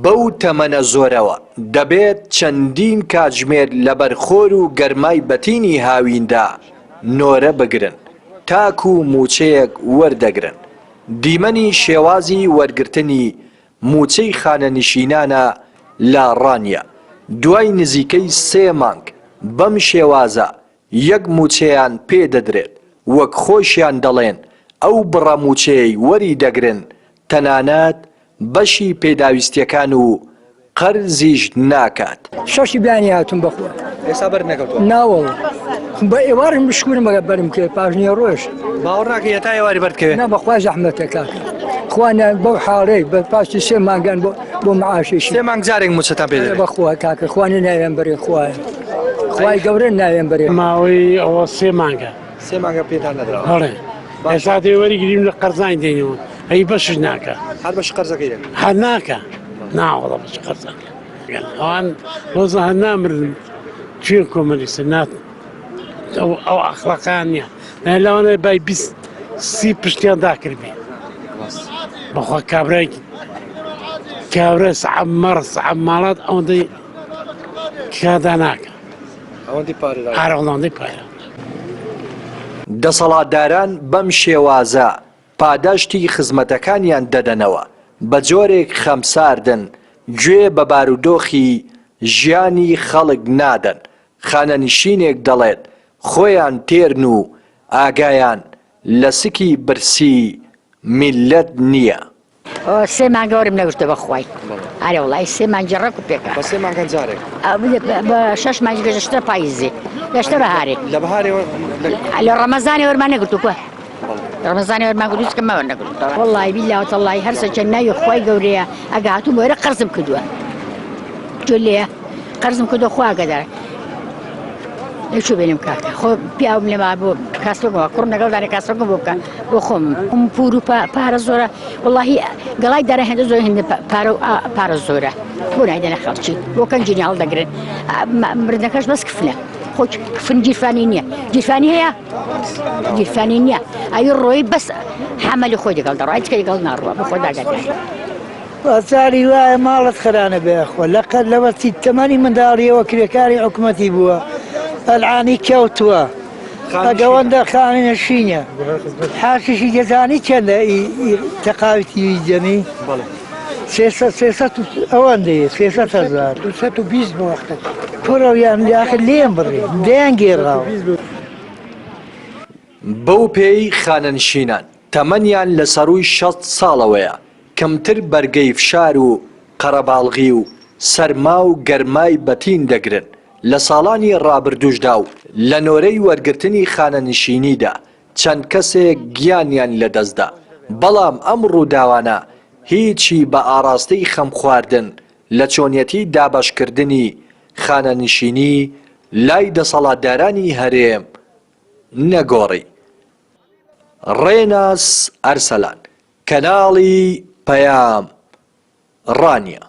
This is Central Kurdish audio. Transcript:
بەو تەمەنە زۆرەوە دەبێت چەندین کاتژمێر لە بەرخۆر و گەرمای بەتینی هاویندا نۆرە بگرن تاکو و موچەیەک وەردەگرن. دیمەنی شێوازی وەرگرتنی موچەی خانەنشینانە لە ڕانیە. دوای نزیکەی 3 مانگ بەم شێوازە یەک موچەیان پێدەدرێت، وەک خۆشیان دەڵێن ئەو بڕە موچەی وەری دەگرن، تەنانەت بەشی پێداویستیەکان و قەرزیش ناکات. شەشی بیانی هاتوون بەخوا ئێستا بەر نەکەوتووە ناوەڵ بە ئێوارم بشکورم مەگە بەرم کرد پاژنیە ڕۆژ باوەڕ ناکەی هەتا ئێواری بەردکەوێ نا بەخوا زەحمەتە کاکە خوانە بەو حاڵەی بە پاشی 3 مانگان بۆ معاشێکی 3 مانگ جارێک موچەتان پێدەدرێت. بەخوا کاکە خوانە ناوێن بەرێ خوایە خوای گەورە ناوێن بەرێ ماوەی ئەوە 3 مانگە 3 مانگە پێتان نەدراوە. هەڵێ ئێستا دێوەریگریم لە قەرزانی دێنەوە ئەی بەشش ناکە هەر بەش قەرزەکەی دەکەن هەر ناکە ناوەڵە بەش قەرزەکە ئەوان ڕۆزە هەر نامرن توێ کۆمەلیسە نات ئەو ئەخلاقیان نییە لەوانەیە بای 20 پشتیان داکردبێ بەخوا کابرای سەعەب مەڕ سەعەب ماڵات ئەوەندەی کادا ناکە ئەوەندەی پارە دەسەڵاتداران بەم شێوازە پاداشتی خزمەتەکانیان دەدەنەوە، بە جۆرێک خەمساردن گوێ بە بارودۆخی ژیانی خەڵک نادەن. خانەنشینێک دەڵێت خۆیان تێرن و ئاگایان لە سکی برسی میلەت نییە. 3 مانگە وەرم نەگرتە بەخوای ئارێ وڵای 3 مانگی ڕێک و پێکە بە 3 مانگان جارێک بە 6 مانگی گەشتە پاییزێ گەشتە بەهارێ لە بەهارێ لە ڕەمەزانی وەرمان نەگرتووە ڕەمەزانی وەرمان گرت کەمە وەرنەگرتەوە وەڵای بیللا وتەڵای هەرسە چەند ناوی خوای گەورەیە ئەگە هاتوو بۆ وێرە قەرزم کردووە جۆ لێ قەرزم کردووە خوا ئاگادارە لەچوو بێنم کاکە خۆ پیاوم لێما بۆ کاسۆگەوە کوڕم لەگەڵدانی کاسۆگە بۆ بکە بۆ خۆم پور و پارە زۆرە وەڵاهی گەڵای دارە هێندە زۆر هێندە پارە زۆرە بۆ نایدەنە خەڵکی بۆ کەنجینی هەڵدەگرن مردنەکەش بەس کفنە خۆ کفن گیرفانی نییە گیرفانی هەیە گیرفانی نییە ئەوی ڕۆی بەس حەمەلی خۆی دەگەڵ دەڕۆ هیچ کەی گەڵ ناڕوە بە خۆ داگادار چاری وایە ماڵت خەرانە بێخۆ لەقەت لەوەتی تەمەنی منداڵیەوە کرێکاری حکوومەتی بووە ئەلعانی کەوتووە ئەگەوەندە خانەنشینە حاشیشی دەزانی چەندە تەقاویتی جەمی ئەوەندەیە 300,000 220 بۆ وەختە پڕەویان لاخر لێم بڕێ دەیان گێڕاوە. بەو پێی خانەنشینان تەمەنیان لە سەرووی 60 ساڵەوەیە کەمتر بەرگەی فشار و قەرەباڵغی و سەرما و گەرمای بەتین دەگرن. لە ساڵانی ڕابردووشدا و لە نۆرەی وەرگرتنی خانەنشینیدا چەند کەسێک گیانیان لەدەستدا، بەڵام ئەم ڕووداوانە هیچی بە ئاراستەی خەم خواردن لە چۆنیەتی دابەشکردنی خانەنشینی لای دەسەڵاتدارانی هەرێم نەگۆڕی. ڕێناس ئەرسەلان، کەناڵی پەیام، ڕانیە.